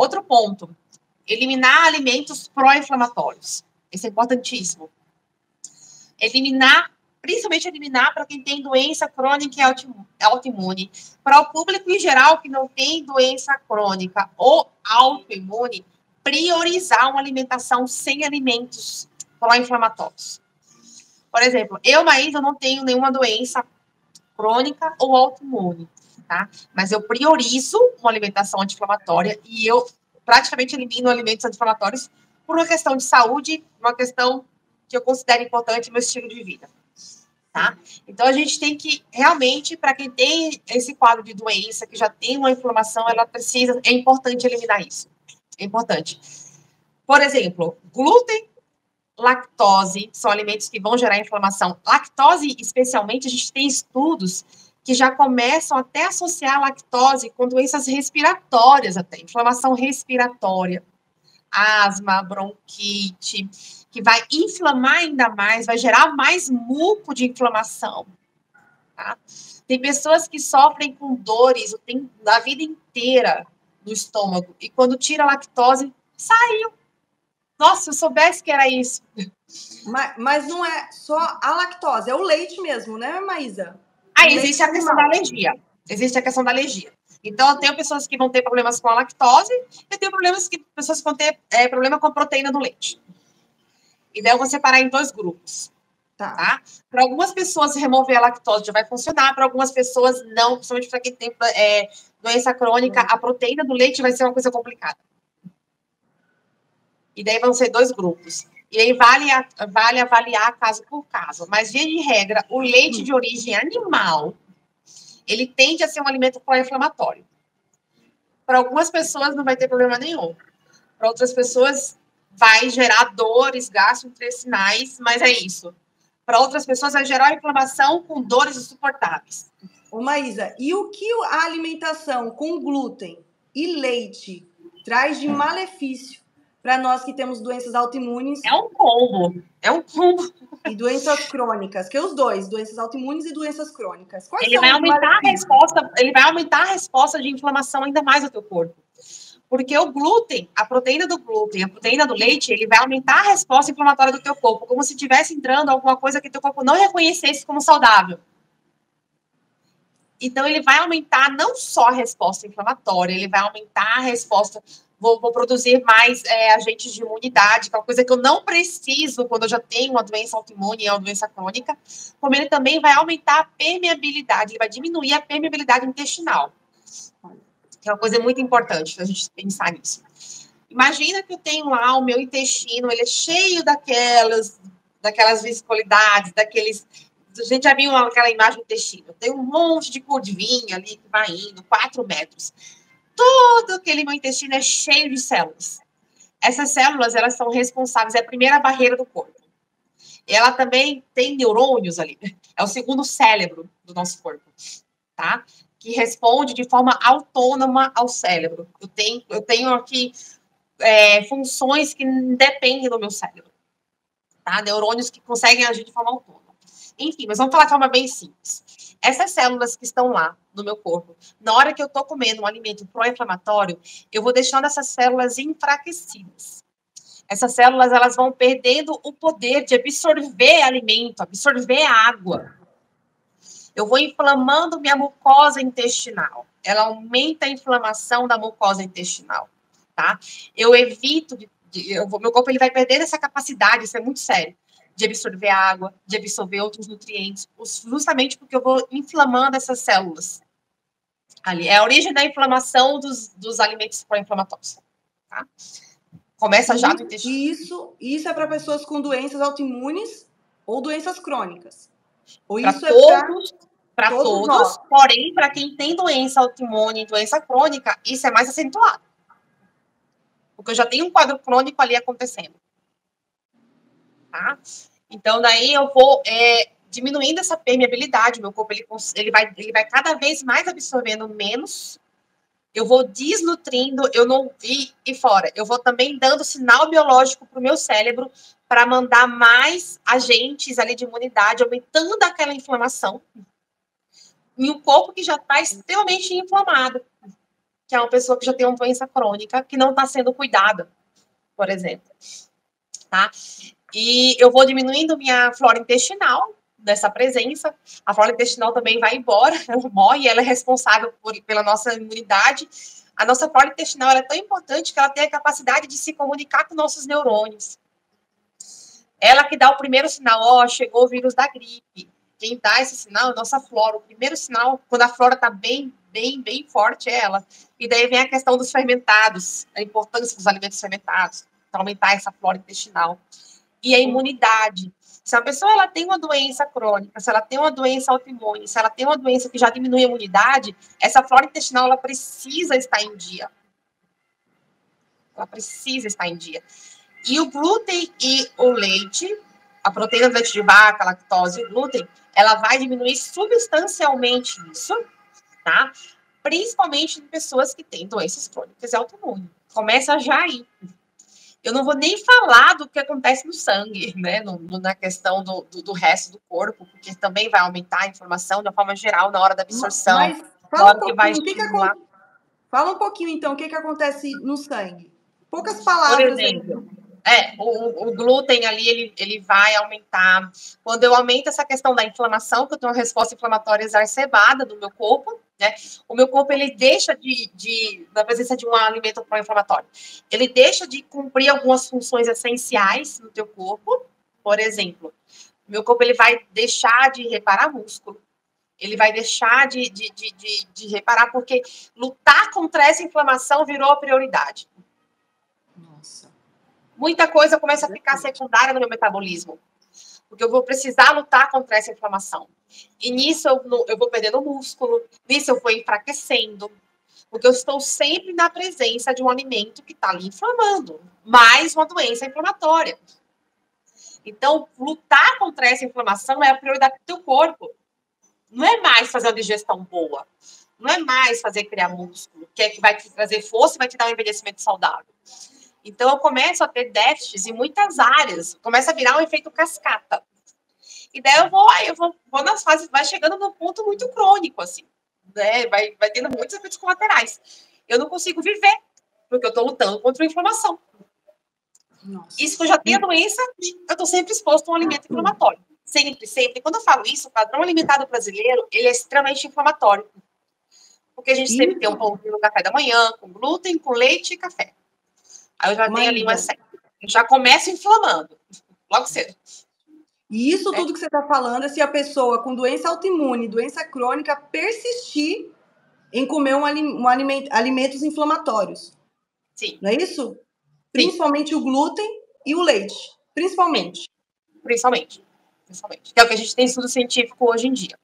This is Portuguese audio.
Outro ponto, eliminar alimentos pró-inflamatórios. Isso é importantíssimo. Principalmente eliminar para quem tem doença crônica e autoimune. Para o público em geral que não tem doença crônica ou autoimune, priorizar uma alimentação sem alimentos pró-inflamatórios. Por exemplo, Maísa, não tenho nenhuma doença crônica ou autoimune, tá? Mas eu priorizo uma alimentação anti-inflamatória e eu praticamente elimino alimentos anti-inflamatórios por uma questão de saúde, uma questão que eu considero importante no meu estilo de vida, tá? Então, a gente tem que, realmente, para quem tem esse quadro de doença, que já tem uma inflamação, é importante eliminar isso. É importante. Por exemplo, glúten, lactose, são alimentos que vão gerar inflamação. Lactose, especialmente, a gente tem estudos que já começam até a associar a lactose com doenças respiratórias até, inflamação respiratória, asma, bronquite, que vai inflamar ainda mais, vai gerar mais muco de inflamação, tá? Tem pessoas que sofrem com dores a vida inteira no estômago, e quando tira a lactose, saiu. Nossa, se eu soubesse que era isso. Mas não é só a lactose, é o leite mesmo, né, Maísa? Existe a questão da alergia. Existe a questão da alergia. Então, eu tenho pessoas que vão ter problemas com a lactose, e eu tenho pessoas que vão ter problema com a proteína do leite. E daí eu vou separar em 2 grupos. Tá? Para algumas pessoas, remover a lactose já vai funcionar, para algumas pessoas não, principalmente para quem tem doença crônica, a proteína do leite vai ser uma coisa complicada. E daí vão ser 2 grupos. E aí vale avaliar caso por caso. Mas, via de regra, o leite de origem animal, ele tende a ser um alimento pró-inflamatório. Para algumas pessoas não vai ter problema nenhum. Para outras pessoas vai gerar dores gastrointestinais, mas é isso. Para outras pessoas vai gerar inflamação com dores insuportáveis. Ô, Maísa, e o que a alimentação com glúten e leite traz de malefício para nós que temos doenças autoimunes? É um combo. E doenças crônicas, que é os dois, doenças autoimunes e doenças crônicas. Quais ele são vai os aumentar malefícios? ele vai aumentar a resposta de inflamação ainda mais no teu corpo. Porque o glúten, a proteína do glúten, a proteína do leite, ele vai aumentar a resposta inflamatória do teu corpo, como se estivesse entrando alguma coisa que teu corpo não reconhecesse como saudável. Então, ele vai aumentar não só a resposta inflamatória, ele vai aumentar a resposta. Vou produzir mais agentes de imunidade, que é uma coisa que eu não preciso quando eu já tenho uma doença autoimune, uma doença crônica. Como ele também vai aumentar a permeabilidade, ele vai diminuir a permeabilidade intestinal. Que é uma coisa muito importante a gente pensar nisso. Imagina que eu tenho lá o meu intestino, ele é cheio daquelas viscosidades, daqueles... A gente já viu aquela imagem do intestino. Tem um monte de curvinha ali que vai indo, 4 metros. Todo aquele meu intestino é cheio de células. Essas células, elas são responsáveis, é a primeira barreira do corpo. E ela também tem neurônios ali. É o segundo cérebro do nosso corpo, tá? Que responde de forma autônoma ao cérebro. Eu tenho aqui funções que dependem do meu cérebro, tá? Neurônios que conseguem agir de forma autônoma. Enfim, mas vamos falar de forma bem simples. Essas células que estão lá no meu corpo, na hora que eu estou comendo um alimento pró-inflamatório, eu vou deixando essas células enfraquecidas. Essas células, elas vão perdendo o poder de absorver alimento, absorver água. Eu vou inflamando minha mucosa intestinal. Ela aumenta a inflamação da mucosa intestinal, tá? Eu evito, meu corpo ele vai perder essa capacidade, isso é muito sério, de absorver água, de absorver outros nutrientes, justamente porque eu vou inflamando essas células. Ali, é a origem da inflamação dos alimentos pró-inflamatórios, tá? Começa já no intestino. Isso é para pessoas com doenças autoimunes ou doenças crônicas? Ou isso para todos, porém, para quem tem doença autoimune, doença crônica, isso é mais acentuado. Porque eu já tenho um quadro crônico ali acontecendo. Tá? Então, daí eu vou diminuindo essa permeabilidade, meu corpo ele vai cada vez mais absorvendo menos, eu vou desnutrindo, e fora, eu vou também dando sinal biológico para o meu cérebro para mandar mais agentes ali de imunidade, aumentando aquela inflamação em um corpo que já está extremamente inflamado. que é uma pessoa que já tem uma doença crônica que não está sendo cuidada, por exemplo, tá? E eu vou diminuindo minha flora intestinal dessa presença. A flora intestinal também vai embora, ela morre, ela é responsável pela nossa imunidade. A nossa flora intestinal é tão importante que ela tem a capacidade de se comunicar com nossos neurônios. Ela que dá o primeiro sinal, ó, chegou o vírus da gripe. Quem dá esse sinal é a nossa flora. O primeiro sinal, quando a flora está bem forte, é ela. E daí vem a questão dos fermentados, a importância dos alimentos fermentados, para aumentar essa flora intestinal. E a imunidade. Se a pessoa ela tem uma doença crônica, se ela tem uma doença autoimune, se ela tem uma doença que já diminui a imunidade, essa flora intestinal ela precisa estar em dia. Ela precisa estar em dia. E o glúten e o leite, a proteína do leite de vaca, a lactose e o glúten, ela vai diminuir substancialmente isso, tá? Principalmente em pessoas que têm doenças crônicas e autoimunes. Começa já aí. Eu não vou nem falar do que acontece no sangue, né? Na questão do resto do corpo, porque também vai aumentar a inflamação de uma forma geral na hora da absorção. Mas fala um pouquinho, fala um pouquinho, então, o que acontece no sangue? Poucas palavras. Por exemplo, o glúten ali, ele vai aumentar. Quando eu aumento essa questão da inflamação, que eu tenho uma resposta inflamatória exacerbada do meu corpo, né? O meu corpo, ele deixa na presença de um alimento pró-inflamatório, ele deixa de cumprir algumas funções essenciais no teu corpo. Por exemplo, o meu corpo, ele vai deixar de reparar músculo, ele vai deixar de reparar, porque lutar contra essa inflamação virou a prioridade. Nossa. Muita coisa começa a ficar secundária no meu metabolismo, porque eu vou precisar lutar contra essa inflamação. E nisso eu vou perdendo músculo, nisso eu vou enfraquecendo, porque eu estou sempre na presença de um alimento que está ali inflamando, mais uma doença inflamatória. Então, lutar contra essa inflamação é a prioridade do teu corpo. Não é mais fazer uma digestão boa, não é mais fazer criar músculo, que é que vai te trazer força e vai te dar um envelhecimento saudável. Então, eu começo a ter déficits em muitas áreas, começa a virar um efeito cascata. E daí eu vou nas fases, vai chegando num ponto muito crônico, assim, né? Vai tendo muitos efeitos colaterais. Eu não consigo viver, porque eu estou lutando contra a inflamação. Nossa. Isso que eu já tenho a doença, eu estou sempre exposto a um alimento inflamatório. Sempre, sempre. Quando eu falo isso, o padrão alimentar do brasileiro, ele é extremamente inflamatório. Porque a gente sempre tem um pãozinho no café da manhã, com glúten, com leite e café. Aí eu já tenho ali umas 7. Eu já começo inflamando, logo cedo. E isso tudo que você está falando é se a pessoa com doença autoimune, doença crônica, persistir em comer alimentos inflamatórios. Sim. Não é isso? Sim. Principalmente o glúten e o leite. Principalmente. Principalmente. Que é o que a gente tem estudo científico hoje em dia.